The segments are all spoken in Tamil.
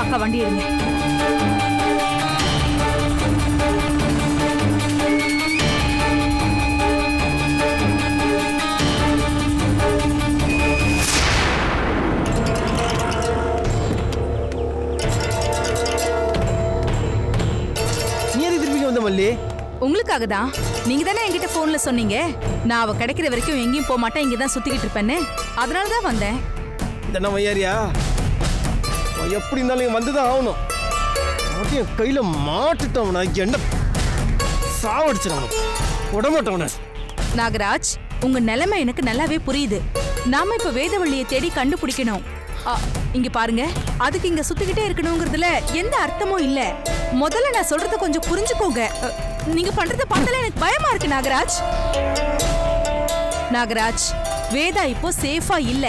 அக்கா வண்டி எடுங்க. உங்களுக்காக தான். நீங்க தானே என்கிட்ட போன்ல சொன்னீங்க நான் அவ கிடைக்கிற வரைக்கும் எங்கேயும் போக மாட்டேன், இங்கதான் சுத்திக்கிட்டு இருப்பேன்னு. அதனால தான் வந்தேன். என்ன வையாரியா, எப்படி இருந்தாலும் வந்துதான் ஆகணும். என் கையில மாட்டுட்டவன என்ன சாவடிச்சிடணும், உடமாட்டவன. நாகராஜ், உங்க நிலைமை எனக்கு நல்லாவே புரியுது. நாம இப்ப வேதவள்ளியை தேடி கண்டுபிடிக்கணும். இங்க பாருங்க, அதுக்கு இங்க சுத்திக்கிட்டே இருக்கணுங்கிறதுல எந்த அர்த்தமும் இல்ல. முதல்ல நான் சொல்றத கொஞ்சம் புரிஞ்சுக்கோங்க. நீங்க பண்றத பார்த்தாலே எனக்கு பயமா இருக்கு நாகராஜ். நாகராஜ், வேதா இப்போ சேஃபா இல்ல.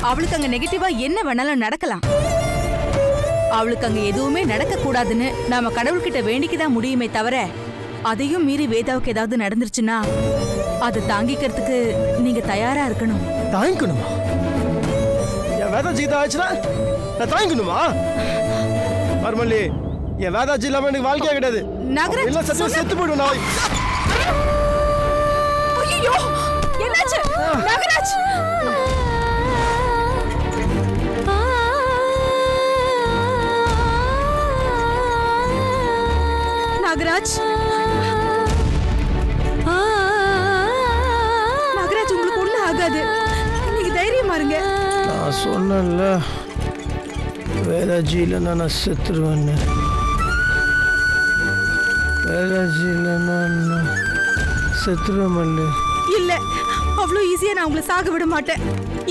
அவளுக்கு அங்க நெகட்டிவா என்ன வேணாலும் நடக்கலாம். அவளுக்கு அங்க எதுவுமே நடக்க கூடாதுன்னு நாம கடவுள்கிட்ட வேண்டிக்கதான் முடியுமே தவிர, அதையும் மீறி வேதாவுக்கு ஏதாவது நடந்துருச்சுன்னா அதை தாங்கிக்கிறதுக்கு நீங்க தயாரா இருக்கணும். தாங்கிக்கணுமா? என் வேதாஜி ஆச்சுன்னா நான் தாங்கிக்கணுமா? மர்மல்லி, என் வேதாஜி இல்லாம எனக்கு வாழ்க்கையா கிடையாது. நாகராஜ், இல்ல சத்தியம் செத்து போயிடும் நான். ஐயோ, என்னாச்சு நாகராஜ்? நாகராஜ், நாகராஜ், உங்களுக்கு ஒண்ணு ஆகாது. நீங்க தைரியமா இருங்க. நான் சொன்னேன்ல, வேதாஜி இல்லைன்னா நான் செத்துருவேன்னு. வேதாஜி இல்லைன்னா நான் செத்துருவேன் மல்லி. இல்ல, அவ்வளோ ஈஸியா நான் உங்களை சாக விட மாட்டேன்.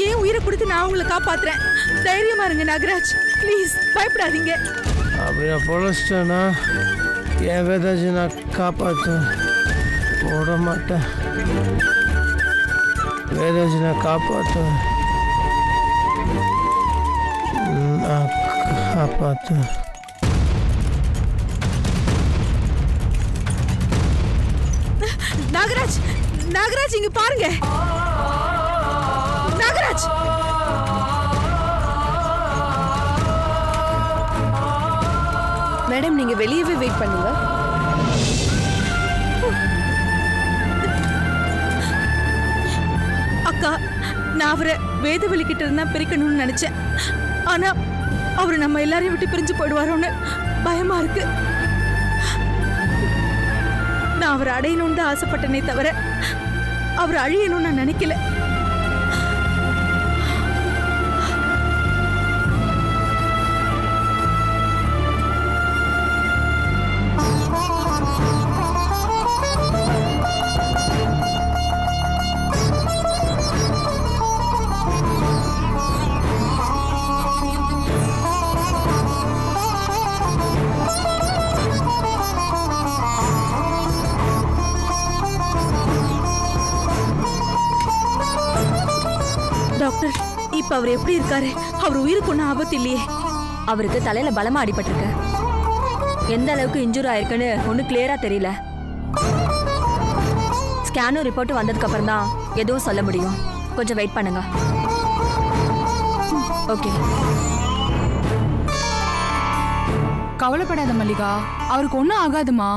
ஏன் உயிரை கொடுத்து நான் உங்களை காப்பாத்துறேன். தைரியமா இருங்க நாகராஜ், ப்ளீஸ் பயப்படாதீங்க. அப்படி நான் பொழைச்சிட்டேன்னா என் வேதாஜி நான் காப்பாற்ற விட மாட்டேன். வேதாஜி நான் காப்பாற்றுவேன், நான் காப்பாற்றுவேன். நாகராஜ், நாகராஜ், இங்க பாருங்க. நாகராஜ், மேடம், நீங்க வெளியவே வெயிட் பண்ணுங்க. அக்கா, நான் அவரை வேதவெளி கிட்ட இருந்தா பிரிக்கணும்னு நினைச்சேன். ஆனா அவரு நம்ம எல்லாரையும் விட்டு பிரிஞ்சு போயிடுவாரோன்னு பயமா இருக்கு. நான் அவரை அடையணும்னு தான் ஆசைப்பட்டனே தவிர அவர் அழியணும்னு நான் நினைக்கல. டாக்டர், இப்ப அவர் எப்படி இருக்காரு? அவர் உயிருக்கு ஒன்னும் ஆபத்து இல்லையே? அவருக்கு தலையில பலமா அடிபட்டிருக்கு. எந்த அளவுக்கு இன்ஜூர் ஆயிருக்குன்னு ஒன்னும் கிளியரா தெரியல. ஸ்கேனும் ரிப்போர்ட்டும் வந்ததுக்கு அப்புறம் தான் எதுவும் சொல்ல முடியும். கொஞ்சம் வெயிட் பண்ணுங்க. ஓகே. கவலைப்படாத மல்லிகா, அவருக்கு ஒன்னும் ஆகாதுமா.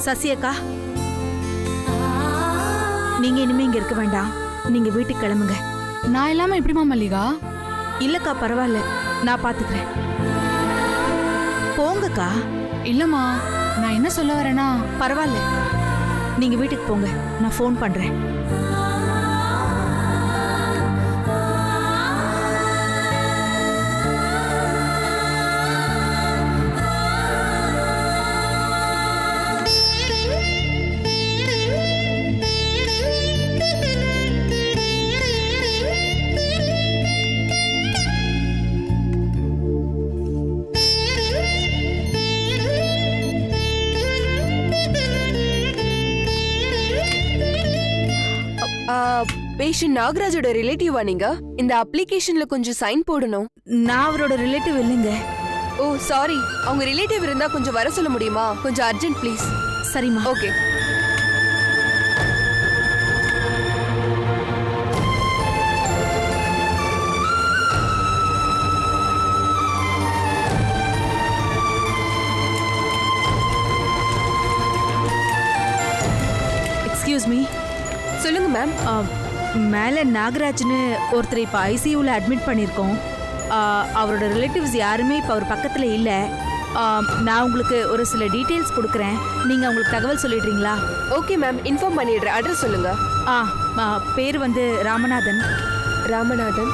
சசி அக்கா, நீங்க இனிமே இங்க இருக்க வேண்டாம். நீங்க வீட்டுக்கு கிளம்புங்க. நான் இல்லாம எப்படிமா மல்லிகா? இல்லக்கா, பரவாயில்ல, நான் பாத்துக்கிறேன். போங்கக்கா. இல்லம்மா, நான் என்ன சொல்ல வரேன்னா, பரவாயில்ல, நீங்க வீட்டுக்கு போங்க, நான் ஃபோன் பண்றேன். பேஷண்ட் நாகராஜோட ரிலேட்டிவா நீங்க? இந்த அப்ளிகேஷன்ல கொஞ்சம் சைன் போடணும். நான் அவரோட ரிலேட்டிவ் இல்லைங்க. ஓ சாரி, அவங்க ரிலேட்டிவ் இருந்தா கொஞ்சம் வர சொல்ல முடியுமா? கொஞ்சம் அர்ஜென்ட் ப்ளீஸ். சரிம்மா. ஓகே. Excuse me. சொல்லுங்க மேம். மேலே நாகராஜ்னு ஒருத்தர் இப்போ ஐசியூவில் அட்மிட் பண்ணியிருக்கோம். அவரோட ரிலேட்டிவ்ஸ் யாருமே இப்போ அவர் பக்கத்தில் இல்லை. நான் உங்களுக்கு ஒரு சில டீட்டெயில்ஸ் கொடுக்குறேன். நீங்கள் அவங்களுக்கு தகவல் சொல்லிடுறீங்களா? ஓகே மேம், இன்ஃபார்ம் பண்ணிடுறேன். அட்ரஸ் சொல்லுங்க. பேர் வந்து ராமநாதன். ராமநாதன்.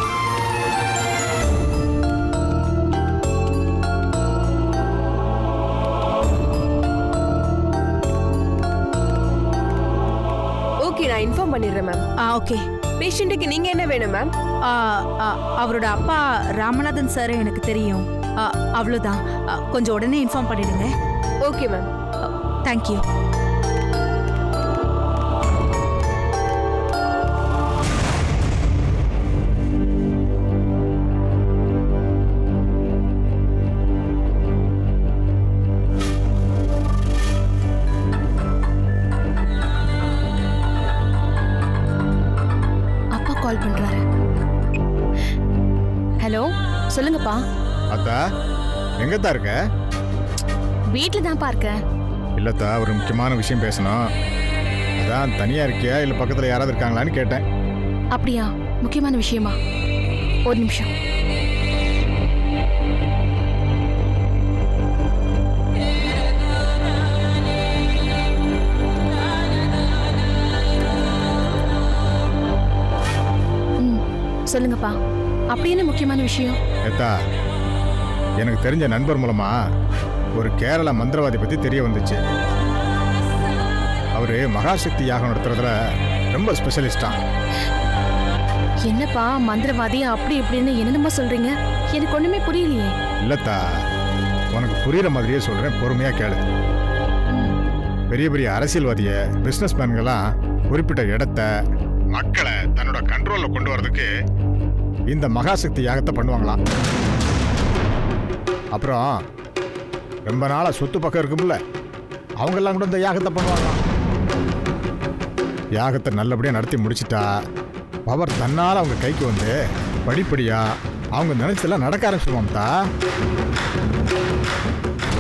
ஓகே, நான் இன்ஃபார்ம் பண்ணிடுறேன் மேம். ஓகே. பேஷண்ட்டுக்கு நீங்க என்ன வேணும் மேம்? அவரோட அப்பா ராமநாதன் சார் எனக்கு தெரியும். அவ்வளோதான். கொஞ்சம் உடனே இன்ஃபார்ம் பண்ணிடுங்க. Okay ma'am. தேங்க்யூ. கால் பண்றாரு. ஹலோ, சொல்லுங்கப்பா. அத்தா எங்கத்தா இருக்க? வீட்ல தான் இருக்கேன். இல்லத்தா, ஒரு முக்கியமான விஷயம் பேசணும். அதான் தனியா இருக்கியா இல்ல பக்கத்துல யாராவது இருக்காங்களான்னு கேட்டேன். அப்படியா? முக்கியமான விஷயமா? ஒரு நிமிஷம். சொல்லுங்கப்பா, அப்படி என்ன முக்கியமான விஷயம்? ஏத்தா, எனக்கு தெரிஞ்ச நண்பர் மூலமா ஒரு கேரள மந்திரவாதி பத்தி தெரிய வந்துச்சு. அவரு மகாசக்தி யாகம் நடத்துறதுல ரொம்ப ஸ்பெஷலிஸ்டா. என்னப்பா மந்திரவாதி அப்படி இப்படின்னு என்னென்னமா சொல்றீங்க? எனக்கு ஒண்ணுமே புரியலையே. இல்லத்தா, உனக்கு புரியுற மாதிரியே சொல்றேன், பொறுமையா கேளு. பெரிய பெரிய அரசியல்வாதிய பிசினஸ் மேன்கள்லாம் குறிப்பிட்ட இடத்த மக்களை தன்னோட கண்ட்ரோல்ல கொண்டு வரதுக்கு இந்த மகாசக்தி யாகத்தை பண்ணுவாங்களாம். அப்புறம் ரொம்ப நாளா சொத்து பக்கம் இருக்கும்ல, அவங்கெல்லாம் கூட இந்த யாகத்தை பண்ணுவாங்களாம். யாகத்தை நல்லபடியா நடத்தி முடிச்சிட்டா பவர் தன்னால அவங்க கைக்கு வந்து படிப்படியா அவங்க நினைச்செல்லாம் நடக்க ஆரம்பிச்சிருவாங்கத்தா.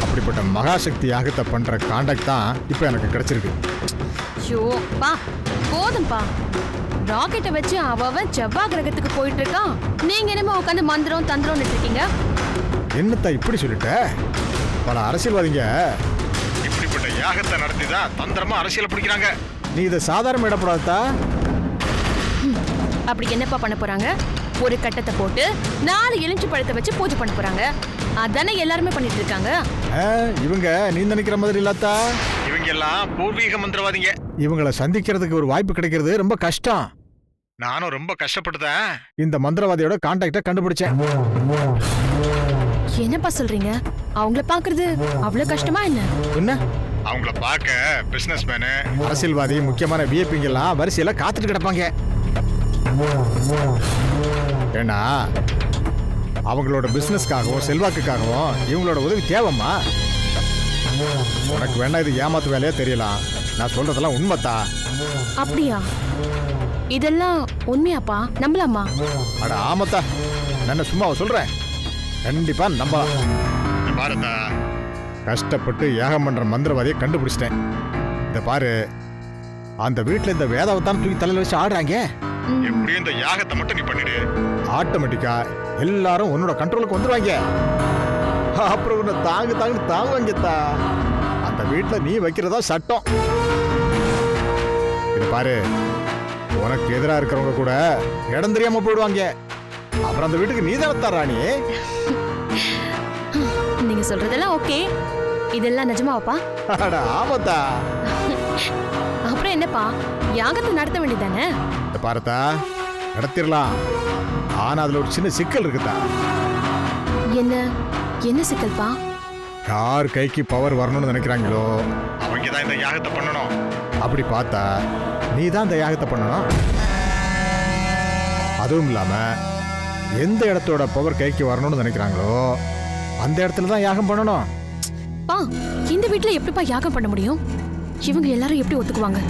அப்படிப்பட்ட மகாசக்தி யாகத்தை பண்ற கான்டாக்ட் தான் இப்போ எனக்கு கிடைச்சிருக்கு. ஐயோப்பா, போதும்பா. ராக்கெட்டை வச்சு அவன் செவ்வாய் கிரகத்துக்கு போயிட்டு இருக்கான். நீங்க என்னமோ உட்காந்து மந்திரம் தந்திரம் இருக்கீங்க. என்னத்தா இப்படி சொல்லிட்ட? பல அரசியல்வாதிங்க இப்படிப்பட்ட யாகத்தை நடத்திதான் தந்திரமா அரசியல் பிடிக்கிறாங்க. நீ இதை சாதாரண இடப்படாதா? அப்படி என்னப்பா பண்ண போறாங்க? ஒரு கட்டத்தை போட்டு 4 எலுமிச்சை பழத்தை வச்சு பூஜை பண்ண போறாங்க. அதானே எல்லாருமே பண்ணிட்டு இருக்காங்க. இவங்க நீ நினைக்கிற மாதிரி இல்லாத்தா. இவங்க எல்லாம் பூர்வீக மந்திரவாதிங்க. இவங்களை சந்திக்கிறதுக்கு ஒரு வாய்ப்பு கிடைக்கிறது ரொம்ப கஷ்டம். நானும் ரொம்ப கஷ்டப்பட்டுதான் இந்த மந்திரவாதியோட கான்டாக்ட கண்டுபிடிச்சேன். என்னப்பா சொல்றீங்க? அவங்கள பாக்குறது அவ்வளவு கஷ்டமா என்ன? என்ன? அவங்கள பார்க்க பிசினஸ் மேனு, அரசியல்வாதி, முக்கியமான விஐபிங்க எல்லாம் வரிசையில காத்துட்டு கிடப்பாங்க. ஏன்னா அவங்களோட பிசினஸ்க்காகவும் செல்வாக்குக்காகவும் இவங்களோட உதவி தேவைம்மா. உனக்கு வேணா இது ஏமாத்து வேலையா தெரியலாம், நான் சொல்றதெல்லாம் உண்மைத்தா. அப்படியா? இதெல்லாம் உண்மையாப்பா? நம்பலாமா? அட ஆமாத்தா, நான் சும்மா சொல்றேன், கண்டிப்பா நம்பலாம். பாருத்தா, கஷ்டப்பட்டு யாகம் பண்ற மந்திரவாதியை கண்டுபிடிச்சிட்டேன். இத பாரு, அந்த வீட்டுல இந்த வேதாவத்தான் தூக்கி தலையில வச்சு ஆடுறாங்க. எப்படியும் இந்த யாகத்தை மட்டும் நீ பண்ணிடு, ஆட்டோமேட்டிக்கா எல்லாரும் உன்னோட கண்ட்ரோலுக்கு வந்துருவாங்க. அப்புறம் உன்னை தாங்குவாங்கத்தா. அந்த வீட்டுல நீ வைக்கிறதா சட்டம். இது பாரு, உனக்கு எதிராக இருக்கிறவங்க கூட இடம் தெரியாம போயிடுவாங்க. அப்புறம் அந்த வீட்டுக்கு நீ தான் ராணி. நீங்க சொல்றதெல்லாம் ஓகே. இதெல்லாம் நிஜமாவாப்பா? அட ஆமாத்தா. அப்புறம் என்னப்பா, யாகத்தை நடத்த வேண்டியதானே? பாரதா, நடத்திடலாம். ஆனா அதுல ஒரு சின்ன சிக்கல் இருக்குதா. என்ன சிக்கல்பா? யார் கைக்கு பவர் வரணும்னு நினைக்கிறாங்களோ அவங்க தான் இந்த யாகத்தை பண்ணணும். அப்படி பார்த்தா நீ தான் இந்த யாகத்தை பண்ணணும். அதுவும் இல்லாம எந்த இடத்தோட பவர் கைக்கு வரணும்னு நினைக்கிறாங்களோ அந்த இடத்துல தான் யாகம் பண்ணணும். பா இந்த வீட்ல எப்படிப்பா யாகம் பண்ண முடியும்? இவங்க எல்லாரும் எப்படி ஒத்துக்குவாங்க?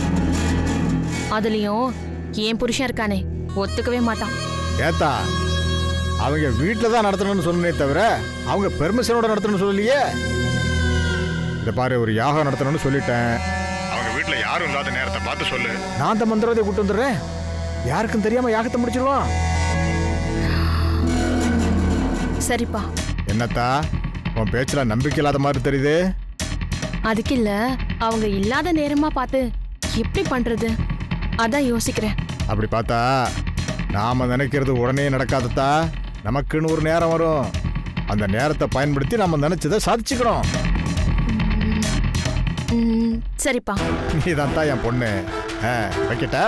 அதுலயும் ஏன் புருஷன் இருக்கானே ஒத்துக்கவே மாட்டான். ஏத்தா அவங்க வீட்டில் தான் நடத்தணும்னு சொன்னே தவிர அவங்க பெர்மிஷனோட நடத்தணும்னு சொல்லலையே. இதை பாரு, ஒரு யாகம் நடத்தணும்னு சொல்லிட்டேன். அவங்க வீட்டில் யாரும் இல்லாத நேரத்தை பார்த்து சொல்லு, நான் அந்த மந்திரத்தை கூட்டு வந்துடுறேன். யாருக்கும் தெரியாம யாகத்தை முடிச்சிடுவோம். சரிப்பா. என்னத்தா உன் பேச்சுல நம்பிக்கை இல்லாத மாதிரி தெரியுது? அதுக்கு இல்ல, அவங்க இல்லாத நேரமா பார்த்து எப்படி பண்றது அதான் யோசிக்கிறேன். அப்படி பார்த்தா நாம நினைக்கிறது உடனே நடக்காதத்தா. நமக்குன்னு ஒரு நேரம் வரும். அந்த நேரத்தை பயன்படுத்தி நம்ம நினைச்சதை சாதிச்சுக்கணும். சரிப்பா. நீ தான் என் பொண்ணு. வைக்கட்டா?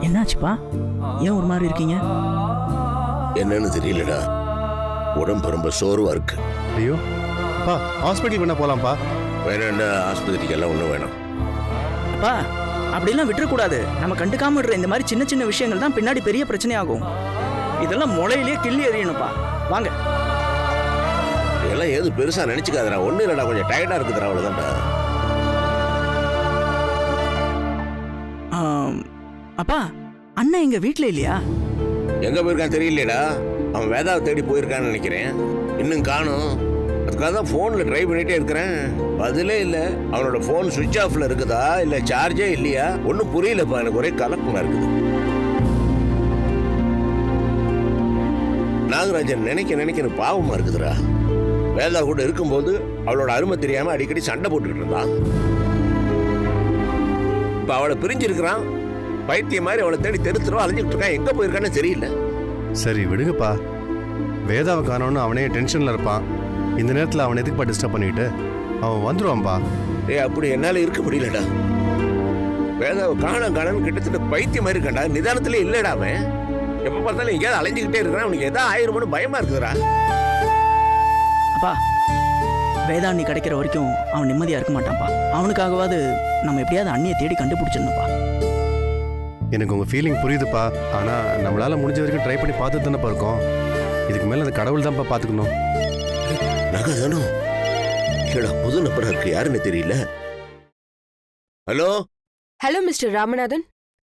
என்னாச்சுப்பா? ஏன் ஒரு மாதிரி இருக்கீங்க? என்னன்னு தெரியலடா, உடம்பு ரொம்ப சோர்வா இருக்கு. ஐயோ பா, ஹாஸ்பிட்டல் வேணா போலாம்ப்பா. வேணாண்டா, ஆஸ்பத்திரிக்கெல்லாம் ஒன்றும் வேணாம். அப்பா அப்படிலாம் விட்டுறக்கூடாது. நம்ம கண்டுக்காம விடுற இந்த மாதிரி சின்ன சின்ன விஷயங்கள் தான் பின்னாடி பெரிய பிரச்சனையாகும். இதெல்லாம் முளையிலேயே கிள்ளி எறியணும்ப்பா. வாங்க. இதெல்லாம் ஏது பெருசா நினைச்சுக்காதடா. ஒன்றும் இல்லைடா, கொஞ்சம் டயர்டா இருக்குதுடா, அவ்வளோதான்டா. அப்பா அண்ணன் எங்க வீட்டுல இல்லையா? எங்க போயிருக்கான்னு தெரியலடா. அவன் வேதாவை தேடி போயிருக்கான்னு நினைக்கிறேன். இன்னும் காணும். அதுக்காக தான் ஃபோனில் ட்ரை பண்ணிகிட்டே இருக்கிறேன். பதிலே இல்லை. அவனோட ஃபோன் சுவிட்ச் ஆஃபில் இருக்குதா இல்லை சார்ஜே இல்லையா ஒன்றும் புரியலப்பா. எனக்கு ஒரே கலக்கமாக இருக்குது. நாகராஜன் நினைக்க பாவமாக இருக்குதுடா. வேதா கூட இருக்கும்போது அவளோட அருமை தெரியாமல் அடிக்கடி சண்டை போட்டுக்கிட்டு இருந்தான். இப்போ அவளை பிரிஞ்சிருக்கிறான். பைத்திய மாதிரி அவளை தேடி தெருத்துருவா அலைஞ்சிட்டு இருக்கான். எங்கே போயிருக்கான்னு தெரியல. சரி விடுங்கப்பா. வேதாவை காணோன்னு அவனே டென்ஷனில் இருப்பான். இந்த நேரத்தில் அவன் எதுக்குப்பா டிஸ்டர்ப் பண்ணிக்கிட்டு? அவன் வந்துடுவான்பா. அப்படி என்னால் இருக்க முடியலடா. வேதாவை காணன்னு கிட்டத்தட்ட பைத்திய மாதிரி இருக்கான்டா. நிதானத்திலே இல்லடா. அவன் எப்போ பார்த்தாலும் எங்கேயாவது அலைஞ்சிக்கிட்டே இருக்கிறான். அவனுக்கு எதாவது ஆயிருமோன்னு பயமா இருக்குதுடா. அப்பா வேதா நீ கிடைக்கிற வரைக்கும் அவன் நிம்மதியா இருக்க மாட்டான்ப்பா. அவனுக்காகவாது நம்ம எப்படியாவது அண்ணியை தேடி கண்டுபிடிச்சிடணும்ப்பா. எனக்கு உங்கள் ஃபீலிங் புரியுதுப்பா. ஆனால் நம்மளால் முடிஞ்ச வரைக்கும் ட்ரை பண்ணி பார்த்துட்டு தானேப்பா இருக்கோம். இதுக்கு மேலே அந்த கடவுள் தான்ப்பா பார்த்துக்கணும். நகதானோ இல்லடா, புது நம்பரா இருக்கு, யாருன்னு தெரியல. Hello hello mister Ramanathan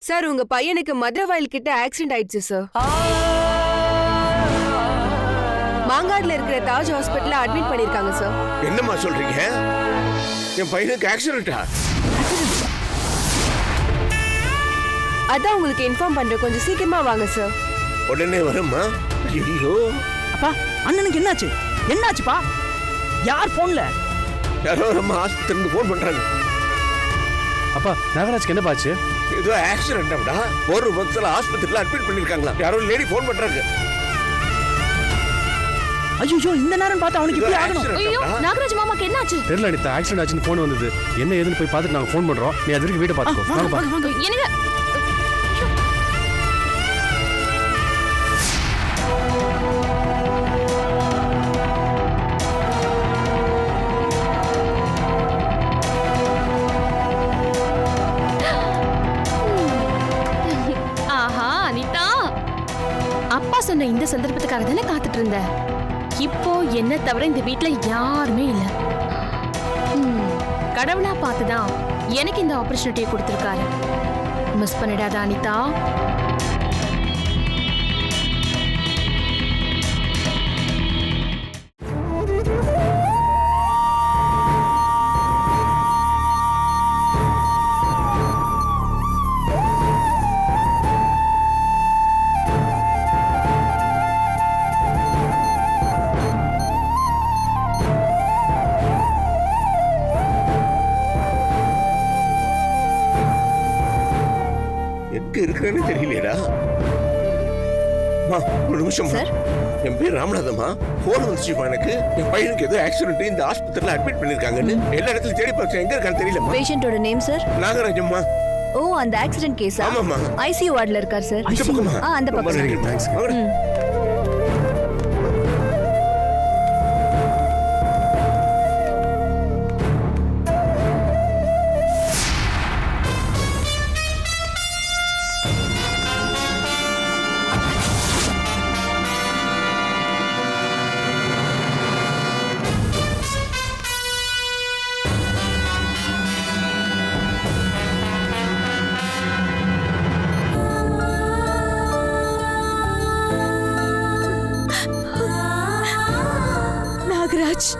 sir, உங்க பையனுக்கு மதுரவாயில் கிட்ட ஆக்சிடென்ட் ஆயிடுச்சு சார். மாங்காடுல இருக்கிற தாஜ் ஹாஸ்பிட்டல்ல அட்மிட் பண்ணிருக்காங்க சார். என்னம்மா சொல்றீங்க? என் பையனுக்கு ஆக்சிடென்ட்டா? அதான் உங்களுக்கு இன்ஃபார்ம் பண்றேன். கொஞ்சம் சீக்கிரமா வாங்க சார். உடனே வரம்மா. ஐயோ அப்பா அண்ணனுக்கு என்னாச்சு? என்னாச்சுப்பா? யார் போன்ல? யாரோ நம்ம ஆஸ்பத்திரியிலிருந்து ஃபோன் பண்றாங்க. அப்பா நாகராஜ்க்கு என்ன பாச்சு? ஏதோ ஆக்சிடென்ட்டா? ஒரு பக்தல ஆஸ்பத்திரியில அட்மிட் பண்ணிருக்காங்களா? யாரோ லேடி ஃபோன் பண்றாங்க. ஐயோ இந்த நேரம் பார்த்து அவனுக்கு இப்படி ஆகணும். ஐயோ நாகராஜ் மாமாக்கு என்னாச்சு? தெரியல அனிதா, ஆக்சிடென்ட் ஆச்சுன்னு ஃபோன் வந்தது. என்ன ஏதுன்னு போய் பார்த்துட்டு நாங்கள் ஃபோன் பண்றோம். நீ அது வரைக்கும் வீட்டை பார்த்துக்கோ. வாங்கப்பா. என்னங்க அப்பா சொன்ன இந்த சந்தர்ப்பத்துக்காக தானே காத்துட்டு இருந்த. இப்போ என்ன தவிர இந்த வீட்ல யாருமே இல்ல. கடவுளா பார்த்துதான் எனக்கு இந்த ஆப்பர்ச்சுனிட்டியை கொடுத்துருக்காரு. மிஸ் பண்ணிடாத அனிதா. இருக்கிறேன்னு தெரியலையடா. ஒரு நிமிஷம். என் பேர் ராமநாதம்மா. போன் வந்துச்சுமா எனக்கு. என் பையனுக்கு ஏதோ ஆக்சிடென்ட், இந்த ஆஸ்பத்திரியில அட்மிட் பண்ணிருக்காங்கன்னு எல்லா இடத்துலயும் தேடி பார்த்தேன். எங்க இருக்கான்னு தெரியலம்மா. பேஷண்டோட நேம் சார்? நாகராஜம்மா. ஓ, அந்த ஆக்சிடென்ட் கேஸா? ஆமாம்மா. ஐசியூ வார்டுல இருக்கார் சார். அந்த பக்கம். நாகராஜ்,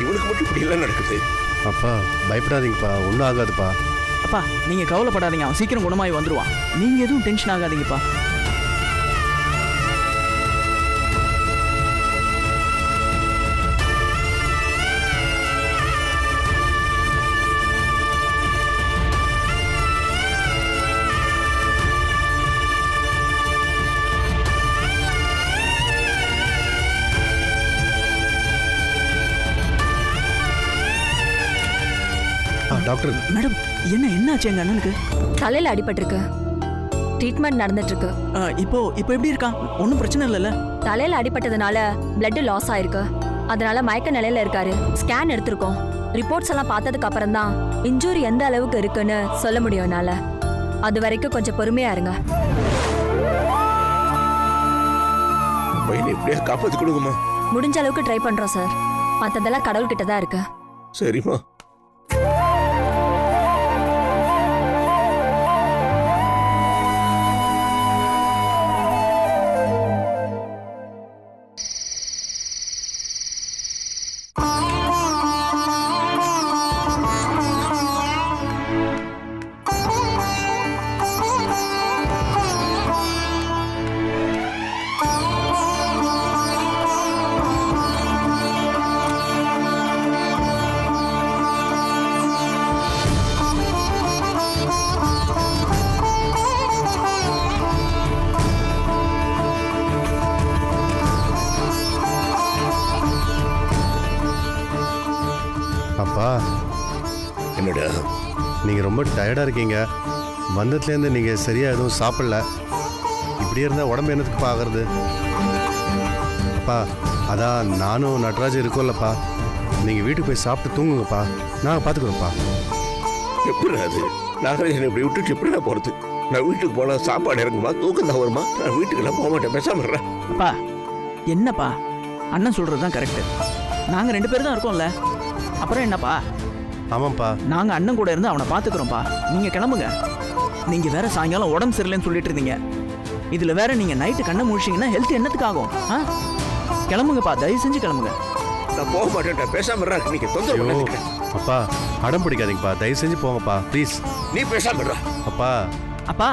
இவனுக்கு மட்டும் இப்படி எல்லாம் நடக்குது. அப்பா பயப்படாதீங்கப்பா, ஒன்றும் ஆகாதுப்பா. அப்பா நீங்க கவலைப்படாதீங்க, அவன் சீக்கிரம் குணமாயி வந்துருவான். நீங்க எதுவும் டென்ஷன் ஆகாதீங்கப்பா. டாக்டர் மேடம், என்னாச்சு எங்க அண்ணனுக்கு? தலையில அடிபட்டிருக்கு. ட்ரீட்மெண்ட் நடந்துட்டு இருக்கு. இப்போ எப்படி இருக்கான்? ஒன்றும் பிரச்சனை இல்லைல்ல? தலையில அடிபட்டதுனால பிளட் லாஸ் ஆயிருக்கு. அதனால மயக்க நிலையில இருக்காரு. ஸ்கேன் எடுத்திருக்கோம். ரிப்போர்ட்ஸ் எல்லாம் பார்த்ததுக்கு அப்புறம் தான் இன்ஜூரி எந்த அளவுக்கு இருக்குன்னு சொல்ல முடியும் என்னால. அது வரைக்கும் கொஞ்சம் பொறுமையா இருங்க. காப்பாத்து கொடுங்கம்மா. முடிஞ்ச அளவுக்கு ட்ரை பண்றோம் சார். மத்ததெல்லாம் கடவுள் கிட்ட தான் இருக்கு. சரிம்மா. அப்பா, என்னடா நீங்கள் ரொம்ப டயர்டாக இருக்கீங்க. வந்ததுலேருந்து நீங்கள் சரியாக எதுவும் சாப்பிடல. இப்படியே இருந்தால் உடம்பு என்னத்துக்கு ஆகிறது? அப்பா, அதான் நானும் நடராஜ் இருக்கோம்லப்பா. நீங்கள் வீட்டுக்கு போய் சாப்பிட்டு தூங்குங்கப்பா, நாங்கள் பார்த்துக்குறோம்ப்பா. எப்படி அது? நாகராஜன் இப்படி விட்டுட்டு எப்படி நான் போகிறது? நான் வீட்டுக்கு போனால் சாப்பாடு இறங்குமா, தூக்கம் தான் வருமா? நான் வீட்டுக்கெல்லாம் போக மாட்டேன், பேசாம இருறேன். அப்பா என்னப்பா, அண்ணன் சொல்கிறது தான் கரெக்டு. நாங்கள் 2 பேர் தான் இருக்கோம்ல, அப்புறம் என்னப்பா? ஆமாப்பா, நாங்கள் அண்ணன் கூட இருந்து அவனை பார்த்துக்குறோம்ப்பா. நீங்கள் கிளம்புங்க. நீங்கள் வேற சாயங்காலம் உடம்பு சரியில்லைன்னு சொல்லிட்டு இருந்தீங்க. இதில் வேற நீங்கள் நைட்டு கண்ணை முழிச்சிங்கன்னா ஹெல்த் என்னத்துக்கு ஆகும்? கிளம்புங்கப்பா, தயவு செஞ்சு கிளம்புங்க. நான் போக மாட்டேன், பேசாம இருறேன். நீங்க தொந்தரவு பண்ணாதீங்க. அப்பா அடம் பிடிக்காதீங்கப்பா, தயவு செஞ்சு போங்கப்பா ப்ளீஸ். நீ பேசாம இருறா. அப்பா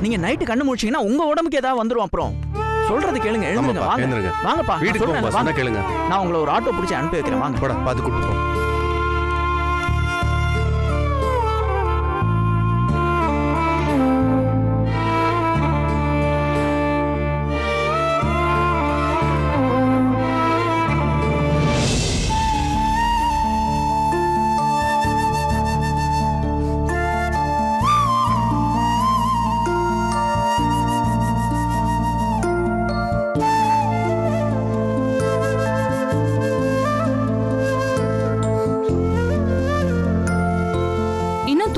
நீங்கள் நைட்டு கண்ணு முழிச்சிங்கன்னா உங்கள் உடம்புக்கு ஏதாவது வந்துடும். அப்புறம் சொல்றது கேளுங்க, எழுந்துங்க, வாங்க. வாங்கப்பா, வீட்டுக்கு போங்க, சொன்னா கேளுங்க. நான் உங்களை ஒரு ஆட்டோ பிடிச்சி அனுப்பி வைக்கிறேன். வாங்க போடா, பார்த்து கூட்டு போ.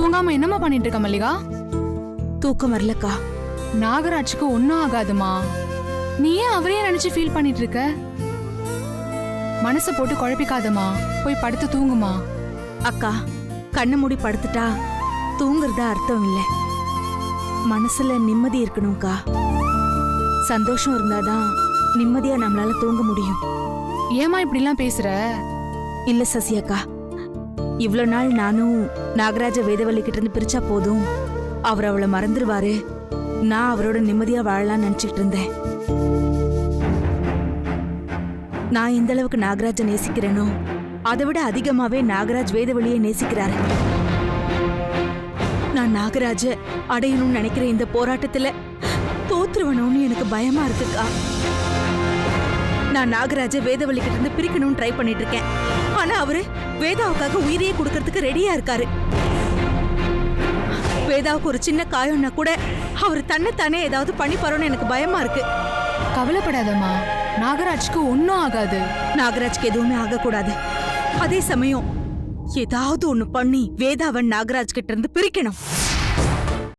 தூங்காம என்னம்மா பண்ணிட்டு இருக்க மல்லிகா? தூக்கம் வரலக்கா. நாகராஜுக்கு ஒன்னும் ஆகாதுமா. நீ ஏன் அவரையே நினைச்சு ஃபீல் பண்ணிட்டு இருக்க? மனசை போட்டு குழப்பிக்காதமா, போய் படுத்து தூங்குமா. அக்கா, கண்ணு மூடி படுத்துட்டா தூங்குறதா அர்த்தம் இல்ல. மனசுல நிம்மதி இருக்கணும்க்கா. சந்தோஷம் இருந்தாதான் நிம்மதியா நம்மளால தூங்க முடியும். ஏமா இப்படிலாம் பேசுற? இல்ல சசி அக்கா, இவ்ளோ நாள் நானும் நாகராஜ வேதவள்ளி கிட்ட இருந்து பிரிச்சா போதும், அவர் அவளை மறந்துடுவாரு, நான் அவரோட நிம்மதியா வாழலாம்னு நினைச்சிட்டு இருந்தேன். நான் எந்த அளவுக்கு நாகராஜ நேசிக்கிறேனோ அதை விட அதிகமாவே நாகராஜ் வேதவள்ளியை நேசிக்கிறாரு. நான் நாகராஜ அடையணும்னு நினைக்கிற இந்த போராட்டத்துல தோத்துருவணும்னு எனக்கு பயமா இருக்குக்கா. நான் நாகராஜ வேதவள்ளி கிட்ட இருந்து பிரிக்கணும்னு ட்ரை பண்ணிட்டு இருக்கேன். ஆனா அவரு வேதாவுக்காக உயிரையே கொடுக்கறதுக்கு ரெடியா இருக்காரு. வேதாவுக்கு ஒரு சின்ன காயம்னா கூட அவர் தன்னைத்தானே ஏதாவது பண்ணிப்பாரோன்னு எனக்கு பயமா இருக்கு. கவலைப்படாதம்மா, நாகராஜ்க்கு ஒன்னும் ஆகாது. நாகராஜ்க்கு எதுவுமே ஆகக்கூடாது. அதே சமயம் ஏதாவது ஒண்ணு பண்ணி வேதாவன் நாகராஜ் கிட்ட இருந்து பிரிக்கணும்.